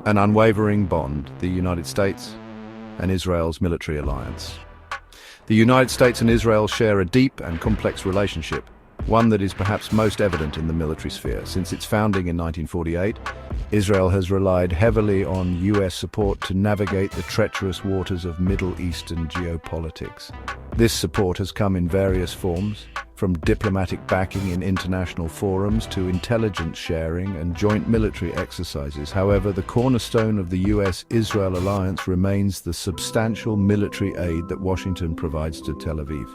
An unwavering bond, the United States and Israel's military alliance. The United States and Israel share a deep and complex relationship, one that is perhaps most evident in the military sphere. Since its founding in 1948, Israel has relied heavily on US support to navigate the treacherous waters of Middle Eastern geopolitics. This support has come in various forms, from diplomatic backing in international forums to intelligence sharing and joint military exercises. However, the cornerstone of the US-Israel alliance remains the substantial military aid that Washington provides to Tel Aviv.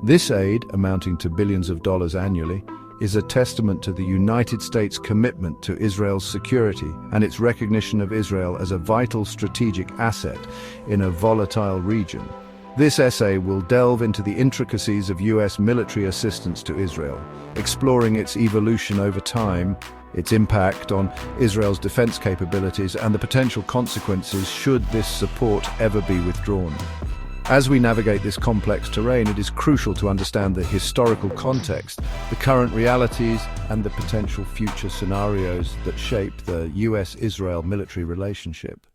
This aid, amounting to billions of dollars annually, is a testament to the United States' commitment to Israel's security and its recognition of Israel as a vital strategic asset in a volatile region. This essay will delve into the intricacies of US military assistance to Israel, exploring its evolution over time, its impact on Israel's defense capabilities, and the potential consequences should this support ever be withdrawn. As we navigate this complex terrain, it is crucial to understand the historical context, the current realities, and the potential future scenarios that shape the US-Israel military relationship.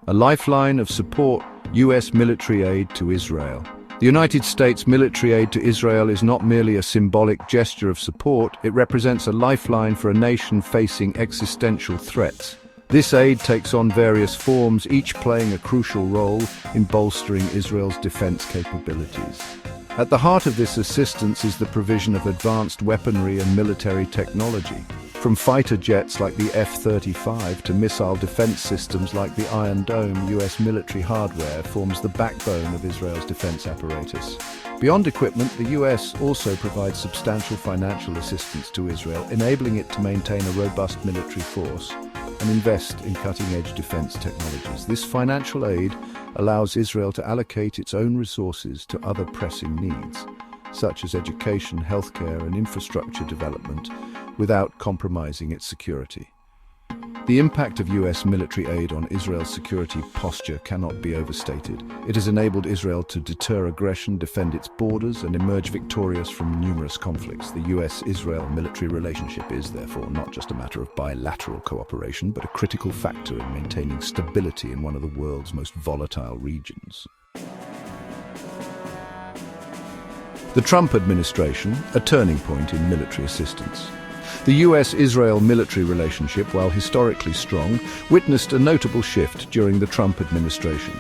A lifeline of support, US military aid to Israel. The United States military aid to Israel is not merely a symbolic gesture of support, it represents a lifeline for a nation facing existential threats. This aid takes on various forms, each playing a crucial role in bolstering Israel's defense capabilities. At the heart of this assistance is the provision of advanced weaponry and military technology. From fighter jets like the F-35 to missile defense systems like the Iron Dome, US military hardware forms the backbone of Israel's defense apparatus. Beyond equipment, the US also provides substantial financial assistance to Israel, enabling it to maintain a robust military force and invest in cutting-edge defense technologies. This financial aid allows Israel to allocate its own resources to other pressing needs, such as education, healthcare, and infrastructure development, without compromising its security. The impact of US military aid on Israel's security posture cannot be overstated. It has enabled Israel to deter aggression, defend its borders, and emerge victorious from numerous conflicts. The US-Israel military relationship is, therefore, not just a matter of bilateral cooperation, but a critical factor in maintaining stability in one of the world's most volatile regions. The Trump administration, a turning point in military assistance. The US-Israel military relationship, while historically strong, witnessed a notable shift during the Trump administration.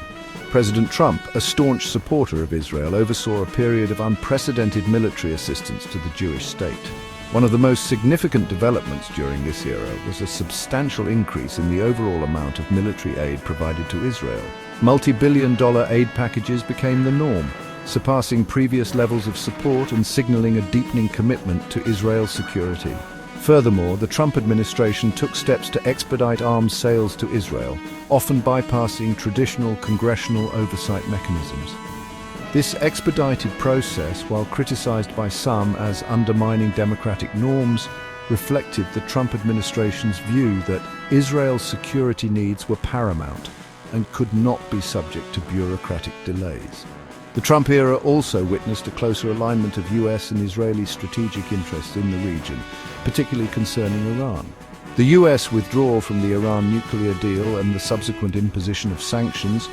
President Trump, a staunch supporter of Israel, oversaw a period of unprecedented military assistance to the Jewish state. One of the most significant developments during this era was a substantial increase in the overall amount of military aid provided to Israel. Multi-billion-dollar aid packages became the norm, surpassing previous levels of support and signaling a deepening commitment to Israel's security. Furthermore, the Trump administration took steps to expedite arms sales to Israel, often bypassing traditional congressional oversight mechanisms. This expedited process, while criticized by some as undermining democratic norms, reflected the Trump administration's view that Israel's security needs were paramount and could not be subject to bureaucratic delays. The Trump era also witnessed a closer alignment of US and Israeli strategic interests in the region, particularly concerning Iran. The US withdrawal from the Iran nuclear deal and the subsequent imposition of sanctions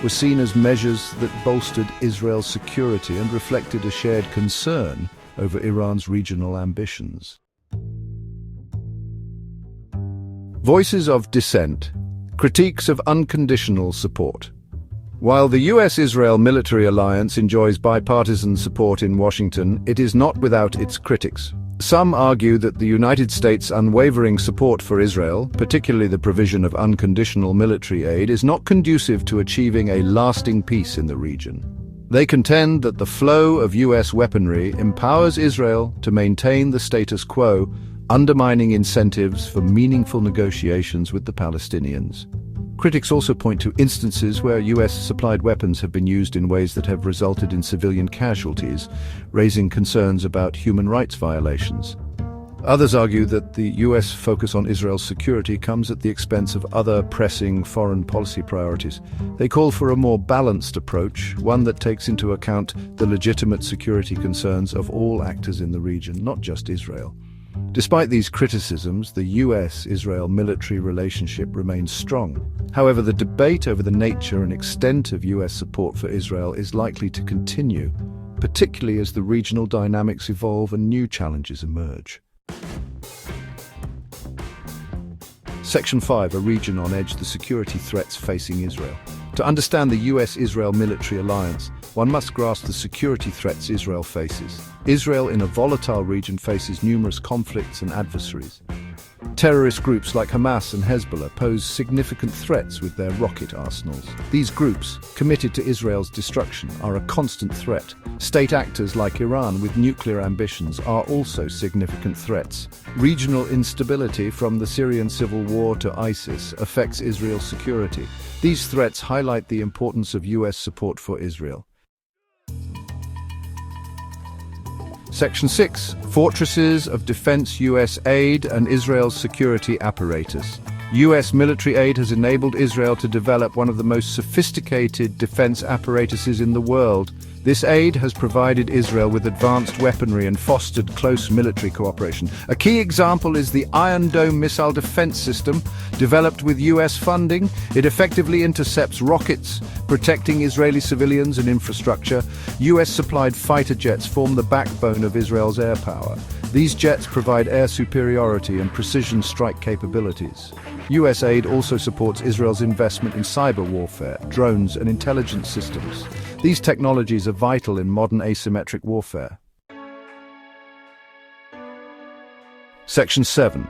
were seen as measures that bolstered Israel's security and reflected a shared concern over Iran's regional ambitions. Voices of dissent, critiques of unconditional support. While the US-Israel military alliance enjoys bipartisan support in Washington, it is not without its critics. Some argue that the United States' unwavering support for Israel, particularly the provision of unconditional military aid, is not conducive to achieving a lasting peace in the region. They contend that the flow of US weaponry empowers Israel to maintain the status quo, undermining incentives for meaningful negotiations with the Palestinians. Critics also point to instances where US-supplied weapons have been used in ways that have resulted in civilian casualties, raising concerns about human rights violations. Others argue that the US focus on Israel's security comes at the expense of other pressing foreign policy priorities. They call for a more balanced approach, one that takes into account the legitimate security concerns of all actors in the region, not just Israel. Despite these criticisms, the US-Israel military relationship remains strong. However, the debate over the nature and extent of US support for Israel is likely to continue, particularly as the regional dynamics evolve and new challenges emerge. Section 5, a region on edge, the security threats facing Israel. To understand the US-Israel military alliance, one must grasp the security threats Israel faces. Israel, in a volatile region, faces numerous conflicts and adversaries. Terrorist groups like Hamas and Hezbollah pose significant threats with their rocket arsenals. These groups, committed to Israel's destruction, are a constant threat. State actors like Iran with nuclear ambitions are also significant threats. Regional instability, from the Syrian civil war to ISIS, affects Israel's security. These threats highlight the importance of US support for Israel. Section 6. Fortresses of Defense, US aid and Israel's security apparatus. US military aid has enabled Israel to develop one of the most sophisticated defense apparatuses in the world. This aid has provided Israel with advanced weaponry and fostered close military cooperation. A key example is the Iron Dome missile defense system, developed with US funding. It effectively intercepts rockets, protecting Israeli civilians and infrastructure. US-supplied fighter jets form the backbone of Israel's air power. These jets provide air superiority and precision strike capabilities. US aid also supports Israel's investment in cyber warfare, drones and intelligence systems. These technologies are vital in modern asymmetric warfare. Section 7.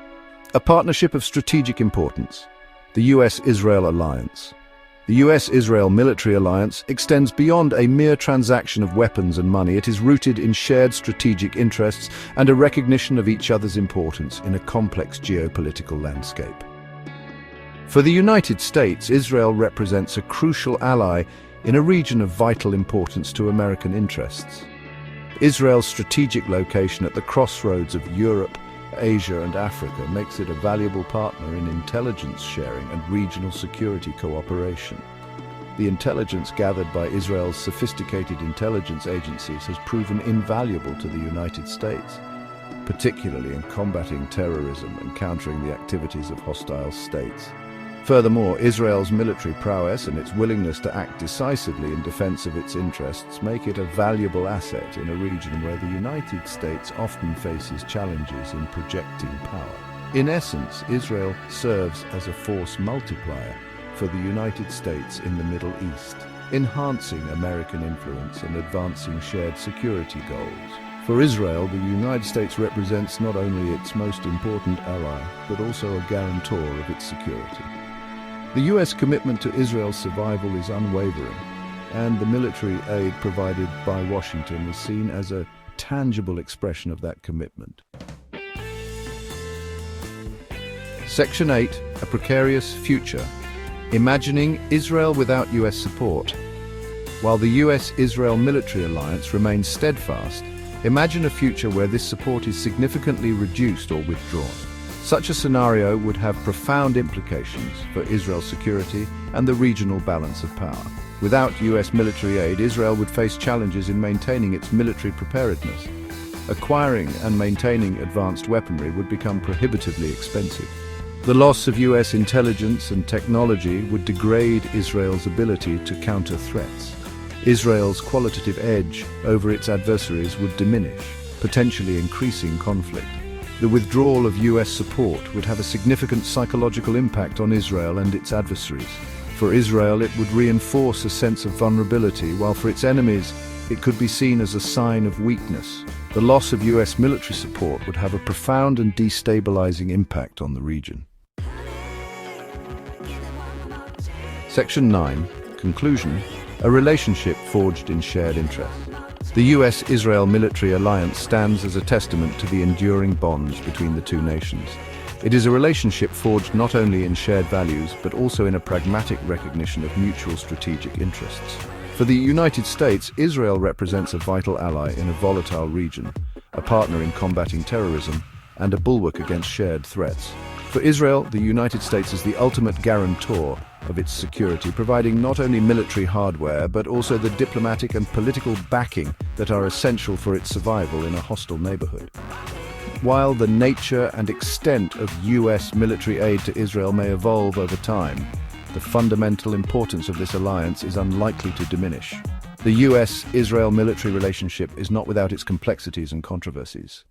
A partnership of strategic importance. The US-Israel alliance. The US-Israel military alliance extends beyond a mere transaction of weapons and money. It is rooted in shared strategic interests and a recognition of each other's importance in a complex geopolitical landscape. For the United States, Israel represents a crucial ally in a region of vital importance to American interests. Israel's strategic location at the crossroads of Europe, Asia and Africa makes it a valuable partner in intelligence sharing and regional security cooperation. The intelligence gathered by Israel's sophisticated intelligence agencies has proven invaluable to the United States, particularly in combating terrorism and countering the activities of hostile states. Furthermore, Israel's military prowess and its willingness to act decisively in defense of its interests make it a valuable asset in a region where the United States often faces challenges in projecting power. In essence, Israel serves as a force multiplier for the United States in the Middle East, enhancing American influence and advancing shared security goals. For Israel, the United States represents not only its most important ally, but also a guarantor of its security. The US commitment to Israel's survival is unwavering, and the military aid provided by Washington is seen as a tangible expression of that commitment. Section 8. A precarious future. Imagining Israel without US support. While the US-Israel military alliance remains steadfast, imagine a future where this support is significantly reduced or withdrawn. Such a scenario would have profound implications for Israel's security and the regional balance of power. Without US military aid, Israel would face challenges in maintaining its military preparedness. Acquiring and maintaining advanced weaponry would become prohibitively expensive. The loss of US intelligence and technology would degrade Israel's ability to counter threats. Israel's qualitative edge over its adversaries would diminish, potentially increasing conflict. The withdrawal of US support would have a significant psychological impact on Israel and its adversaries. For Israel, it would reinforce a sense of vulnerability, while for its enemies, it could be seen as a sign of weakness. The loss of US military support would have a profound and destabilizing impact on the region. Section 9. Conclusion. A relationship forged in shared interests. The US-Israel military alliance stands as a testament to the enduring bonds between the two nations. It is a relationship forged not only in shared values, but also in a pragmatic recognition of mutual strategic interests. For the United States, Israel represents a vital ally in a volatile region, a partner in combating terrorism, and a bulwark against shared threats. For Israel, the United States is the ultimate guarantor of its security, providing not only military hardware, but also the diplomatic and political backing that are essential for its survival in a hostile neighborhood. While the nature and extent of US military aid to Israel may evolve over time, the fundamental importance of this alliance is unlikely to diminish. The US-Israel military relationship is not without its complexities and controversies.